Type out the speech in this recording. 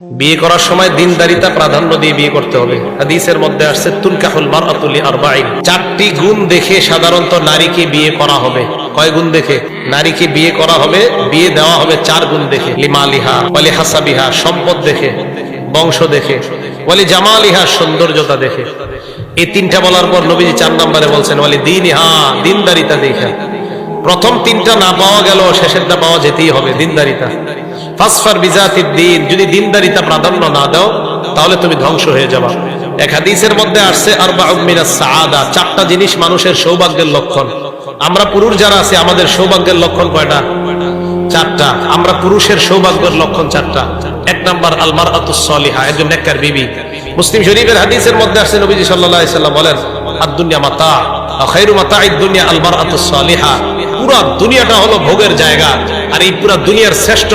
বিয়ে করার সময় দিনদারিতা প্রাধান্য দিয়ে বিয়ে করতে হবে। হাদিসের মধ্যে আসছে তুনকাহুল মারআতু লিআরবাঈন, চারটি গুণ দেখে সাধারণত নারীকে বিয়ে করা হবে। কয় গুণ দেখে নারীকে বিয়ে করা হবে? বিয়ে দেওয়া হবে চার গুণ দেখে। লিমালিহা ওয়া লিহাসাবিহা, সম্পদ দেখে, বংশ দেখে, ওয়ালি জামালিহা, সৌন্দর্যতা দেখে। এই তিনটা বলার পর নবীজি 4 নম্বরে বলছেন ওয়ালি দীনিহা, দিনদারিতা দেখে। প্রথম তিনটা না পাওয়া গেল, শেষেরটা পাওয়া যেতেই হবে, দিনদারিতা। ফাসফার বিজাতিদ দ্বীন, যদি দিনদারিতা প্রাধান্য না দাও তাহলে তুমি ধ্বংস হয়ে যাবে। এক হাদিসের মধ্যে আসছে আরবাউম মিনাস সাআদা, চারটা জিনিস মানুষের সৌভাগ্যের লক্ষণ। আমরা পুরুষ যারা আছি আমাদের সৌভাগ্যের লক্ষণ কয়টা? চারটা। আমরা পুরুষের সৌভাগ্যের লক্ষণ চারটা। 1 নাম্বার আল মারআতুস সালিহা, একজন নেককার বিবি। মুসলিম শরীফের হাদিসের মধ্যে আসছে নবীজি সাল্লাল্লাহু আলাইহি সাল্লাম বলেন আদ দুনিয়া মাতা ওয়া খায়রু মাতাঈদ দুনিয়া আল মারআতুস সালিহা, পুরো দুনিয়াটা হলো ভোগের জায়গা, আর এই পুরো দুনিয়ার শ্রেষ্ঠ